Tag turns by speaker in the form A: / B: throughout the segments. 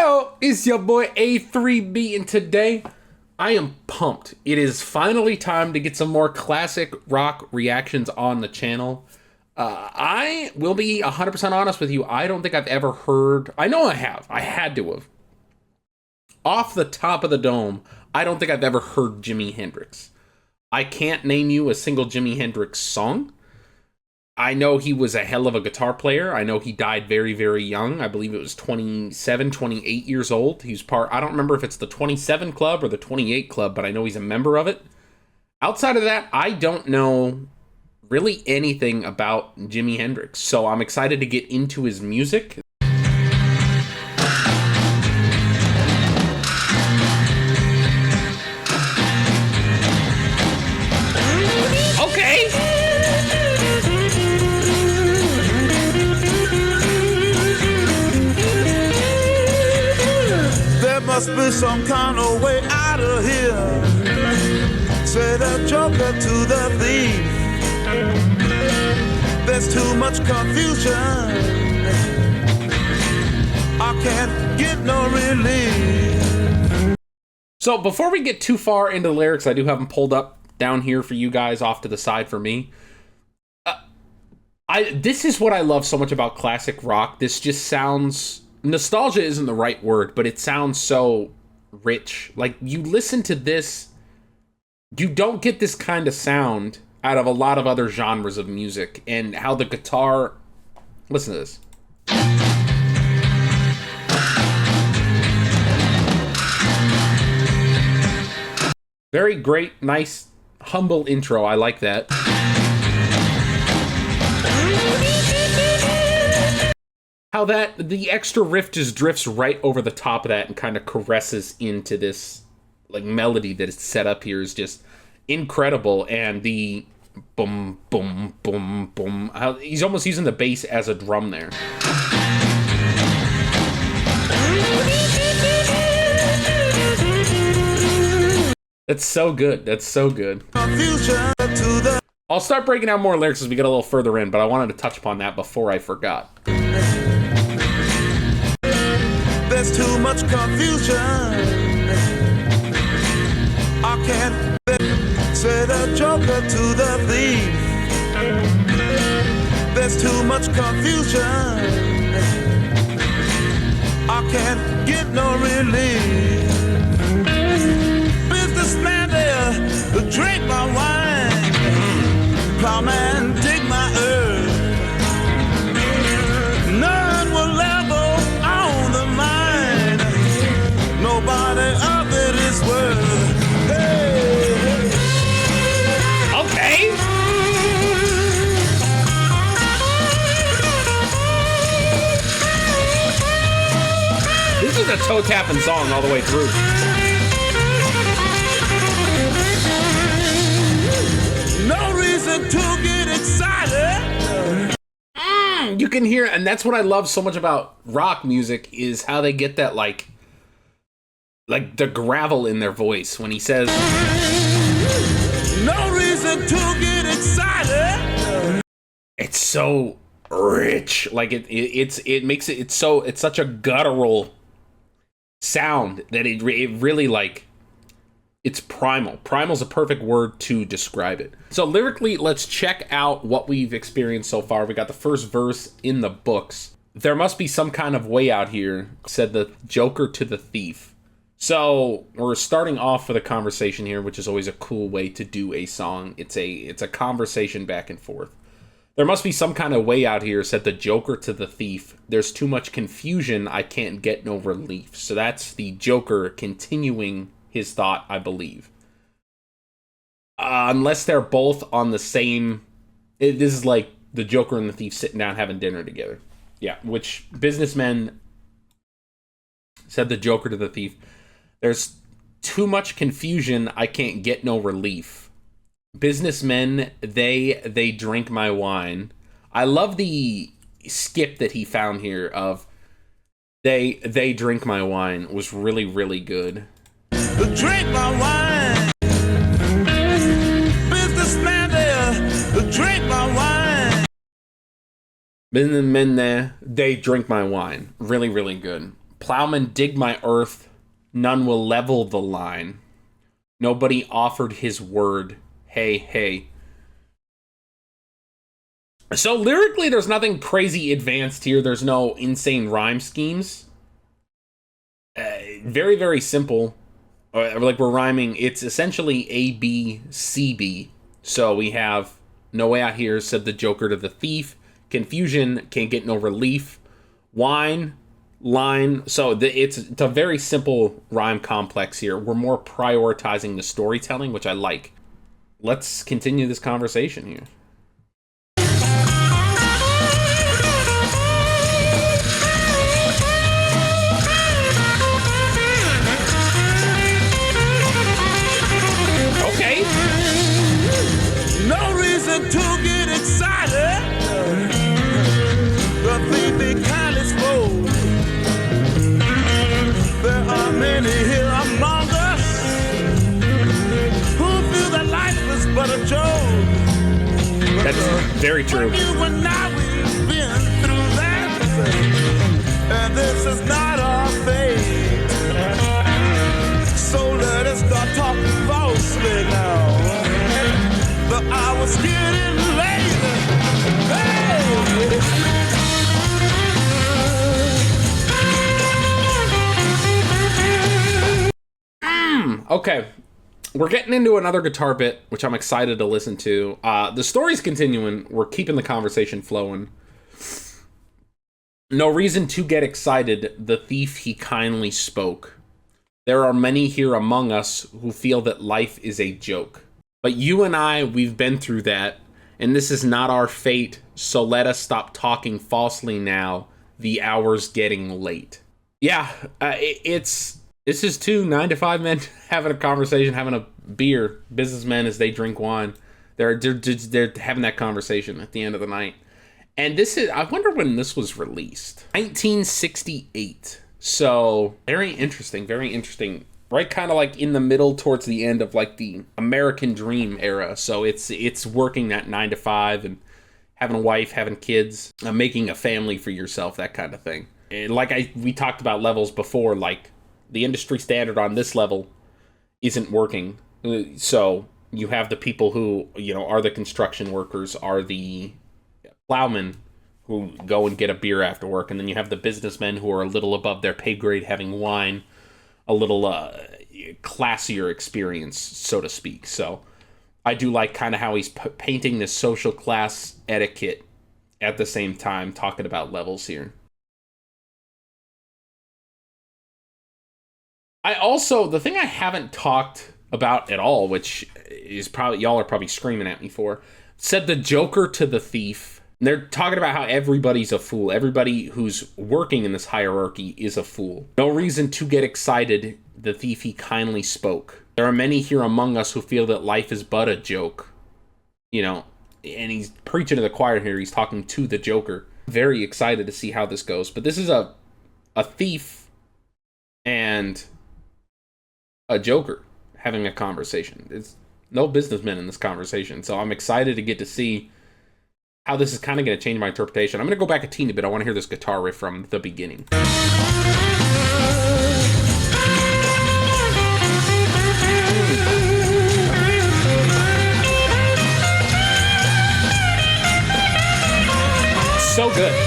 A: Yo, it's your boy A3B, and today I am pumped. It is finally time to get some more classic rock reactions on the channel. I will be 100% honest with you. I don't think I've ever heard... I know I have. I had to have. Off the top of the dome, I don't think I've ever heard Jimi Hendrix. I can't name you a single Jimi Hendrix song. I know he was a hell of a guitar player. I know he died very, very young. I believe it was 27, 28 years old. He's part... I don't remember if it's the 27 club or the 28 club, but I know he's a member of it. Outside of that, I don't know really anything about Jimi Hendrix. So I'm excited to get into his music.
B: Must be some kind of way out of here. Say the joker to the thief. There's too much confusion. I can't get no relief.
A: So before we get too far into the lyrics, I do have them pulled up down here for you guys off to the side for me. This is what I love so much about classic rock. This just sounds... Nostalgia isn't the right word, but it sounds so rich. Like, you listen to this, you don't get this kind of sound out of a lot of other genres of music, and how the guitar... Listen to this. Very great, nice, humble intro. I like that. How that, the extra riff just drifts right over the top of that and kind of caresses into this, like, melody that is set up here is just incredible. And the boom, boom, boom, boom. He's almost using the bass as a drum there. That's so good. That's so good. I'll start breaking out more lyrics as we get a little further in, but I wanted to touch upon that before I forgot.
B: There's too much confusion. I can't say the joker to the thief. There's too much confusion. I can't get no relief. Businessman there, drink my wine. Plowman, dig my earth. None will ever own the mine. Nobody of it is worth. Hey.
A: Okay. This is a toe tapping song all the way through.
B: No reason to get excited.
A: You can hear, and that's what I love so much about rock music, is how they get that, like the gravel in their voice when he says,
B: no reason to get excited.
A: It's so rich. Like it makes it, it's such a guttural sound that it really, like, it's primal. Primal's a perfect word to describe it. So lyrically, let's check out what we've experienced so far. We got the first verse in the books. There must be some kind of way out here, said the joker to the thief. So we're starting off with a conversation here, which is always a cool way to do a song. It's a conversation back and forth. There must be some kind of way out here, said the joker to the thief. There's too much confusion, I can't get no relief. So that's the joker continuing his thought, I believe. Unless they're both on the same... This is like the joker and the thief sitting down having dinner together. Yeah, which businessmen, said the joker to the thief, there's too much confusion, I can't get no relief. Businessmen, they drink my wine. I love the skip that he found here of they drink my wine was really, really good.
B: Drink my wine. Businessman there, drink my wine.
A: Businessmen there, they drink my wine. Really, really good. Plowmen dig my earth, none will level the line. Nobody offered his word. Hey, hey. So lyrically, there's nothing crazy advanced here. There's no insane rhyme schemes. Very, very simple. Like we're rhyming. It's essentially A, B, C, B. So we have no way out here, said the Joker to the thief. Confusion, can't get no relief. Wine, line. So it's a very simple rhyme complex here. We're more prioritizing the storytelling, which I like. Let's continue this conversation here. Okay.
B: No reason to get excited. The baby kind is full. There are many here among us who feel that life is but a joke.
A: That's very true.
B: But you and I, we've been through that, and this is not our fate. So let us start talking falsely now. The hour's getting late. Hey!
A: Okay, we're getting into another guitar bit, which I'm excited to listen to. The story's continuing. We're keeping the conversation flowing. No reason to get excited. The thief, he kindly spoke. There are many here among us who feel that life is a joke. But you and I, we've been through that, and this is not our fate, so let us stop talking falsely now. The hour's getting late. Yeah, this is two 9-to-5 men having a conversation, having a beer, businessmen as they drink wine. They're having that conversation at the end of the night. And this is, I wonder when this was released. 1968. So, very interesting, very interesting. Right, kind of like in the middle towards the end of like the American Dream era. So it's working that 9-to-5 and having a wife, having kids, making a family for yourself, that kind of thing. And like we talked about levels before, like the industry standard on this level isn't working. So you have the people who, you know, are the construction workers, are the plowmen who go and get a beer after work. And then you have the businessmen who are a little above their pay grade having wine, a little classier experience, so to speak. So I do like kind of how he's painting this social class etiquette at the same time, talking about levels here. I also, the thing I haven't talked about at all, which is probably, y'all are probably screaming at me for, said the Joker to the thief. They're talking about how everybody's a fool. Everybody who's working in this hierarchy is a fool. No reason to get excited. The thief, he kindly spoke. There are many here among us who feel that life is but a joke. You know, and he's preaching to the choir here. He's talking to the Joker. Very excited to see how this goes. But this is a thief and a Joker having a conversation. It's no businessmen in this conversation. So I'm excited to get to see how this is kind of going to change my interpretation. I'm going to go back a teeny bit. I want to hear this guitar riff from the beginning. So good.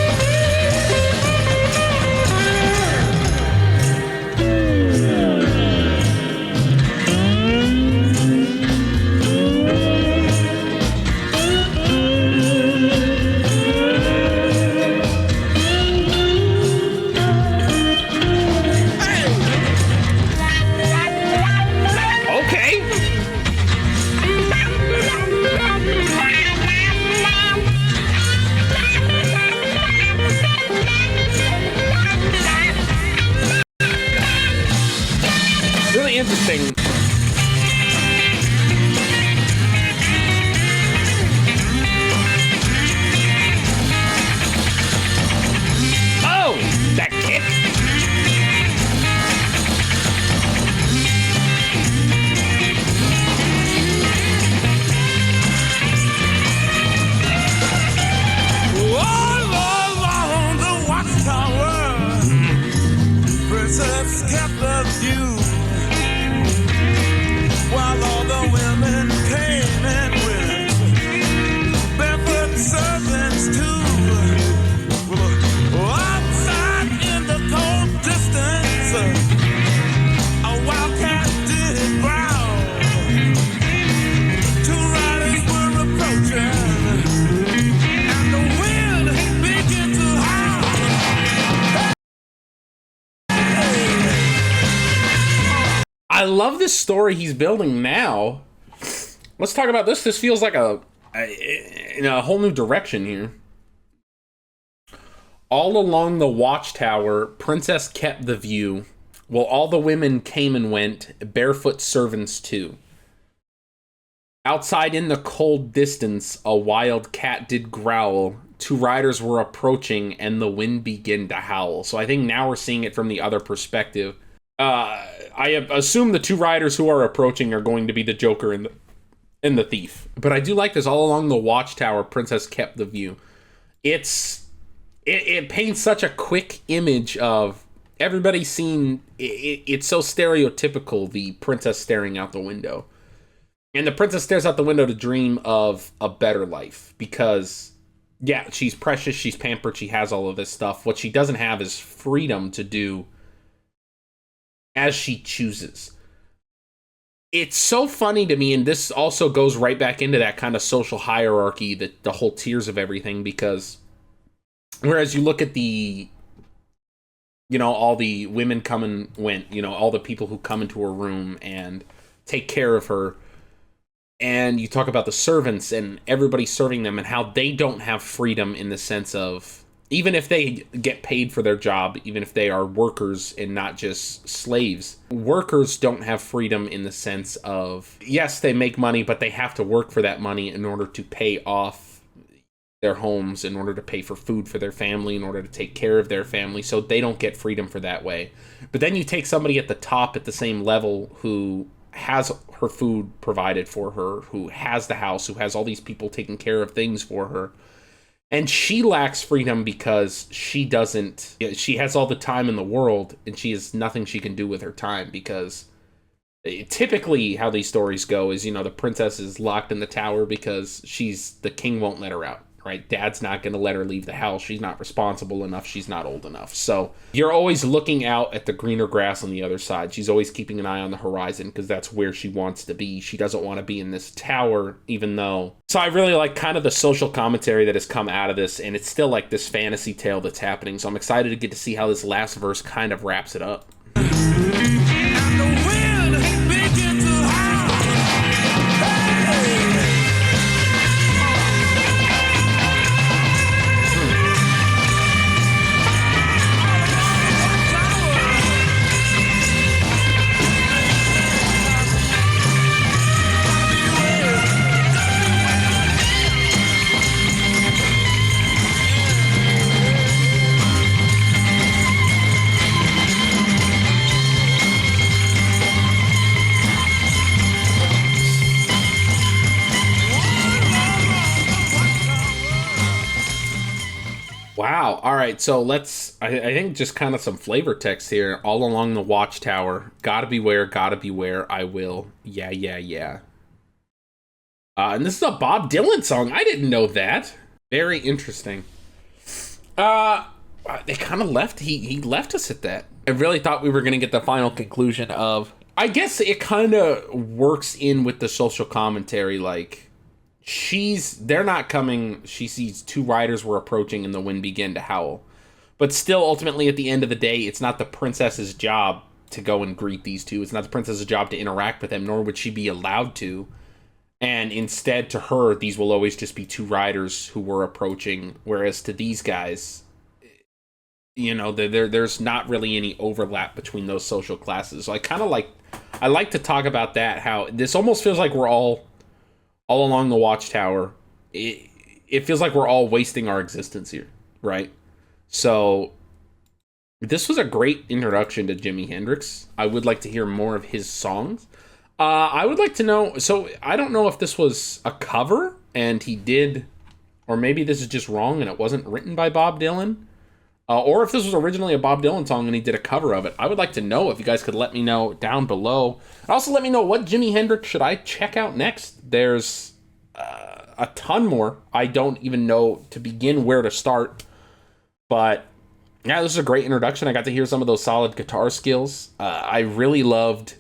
A: Interesting. Oh, that kick.
B: All along the Watchtower, princess kept the view while all the women came and went. Barefoot servants too. Outside in the cold distance, a wildcat did growl. Two riders were approaching, and the wind began to howl.
A: I love this story he's building now. Let's talk about this. This feels like in a whole new direction here. All along the Watchtower, Princess kept the view, while all the women came and went, barefoot servants too. Outside in the cold distance, a wild cat did growl. Two riders were approaching, and the wind began to howl. So I think now we're seeing it from the other perspective. I assume the two riders who are approaching are going to be the Joker and the thief. But I do like this. All along the Watchtower, Princess kept the view. It paints such a quick image of everybody seeing it's so stereotypical, the princess staring out the window. And the princess stares out the window to dream of a better life because, yeah, she's precious, she's pampered, she has all of this stuff. What she doesn't have is freedom to do as she chooses. It's so funny to me, and this also goes right back into that kind of social hierarchy, that the whole tiers of everything, because whereas you look at the, all the women come and went, all the people who come into her room and take care of her, and you talk about the servants and everybody serving them and how they don't have freedom in the sense of, even if they get paid for their job, even if they are workers and not just slaves, workers don't have freedom in the sense of, yes, they make money, but they have to work for that money in order to pay off their homes, in order to pay for food for their family, in order to take care of their family, so they don't get freedom for that way. But then you take somebody at the top at the same level who has her food provided for her, who has the house, who has all these people taking care of things for her, and she lacks freedom because she has all the time in the world, and she has nothing she can do with her time, because typically how these stories go is, the princess is locked in the tower because the king won't let her out, right? Dad's not going to let her leave the house. She's not responsible enough. She's not old enough. So you're always looking out at the greener grass on the other side. She's always keeping an eye on the horizon because that's where she wants to be. She doesn't want to be in this tower, even though... So I really like kind of the social commentary that has come out of this, and it's still like this fantasy tale that's happening. So I'm excited to get to see how this last verse kind of wraps it up. Wow. All right. So I think just kind of some flavor text here. All along the Watchtower. Gotta beware. I will. Yeah, yeah, yeah. And this is a Bob Dylan song. I didn't know that. Very interesting. They kind of left. He left us at that. I really thought we were going to get the final conclusion of... I guess it kind of works in with the social commentary, like... They're not coming. She sees two riders were approaching and the wind began to howl. But still, ultimately, at the end of the day, it's not the princess's job to go and greet these two. It's not the princess's job to interact with them, nor would she be allowed to. And instead, to her, these will always just be two riders who were approaching. Whereas to these guys, there's not really any overlap between those social classes. So I like to talk about that, how this almost feels like we're all along the Watchtower. It feels like we're all wasting our existence here, right? So this was a great introduction to Jimi Hendrix. I would like to hear more of his songs. I would like to know, so I don't know if this was a cover and he did, or maybe this is just wrong and it wasn't written by Bob Dylan. or if this was originally a Bob Dylan song and he did a cover of it. I would like to know. If you guys could let me know down below. And also let me know, what Jimi Hendrix should I check out next? There's a ton more. I don't even know to begin where to start. But yeah, this is a great introduction. I got to hear some of those solid guitar skills. I really loved,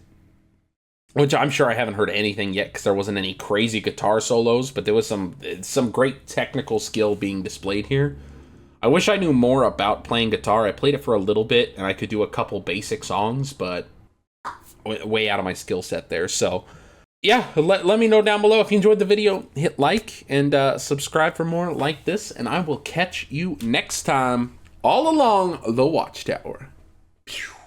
A: which I'm sure I haven't heard anything yet because there wasn't any crazy guitar solos, but there was some great technical skill being displayed here. I wish I knew more about playing guitar. I played it for a little bit, and I could do a couple basic songs, but way out of my skill set there. So, yeah, let me know down below if you enjoyed the video. Hit like and subscribe for more like this, and I will catch you next time all along the Watchtower. Pew.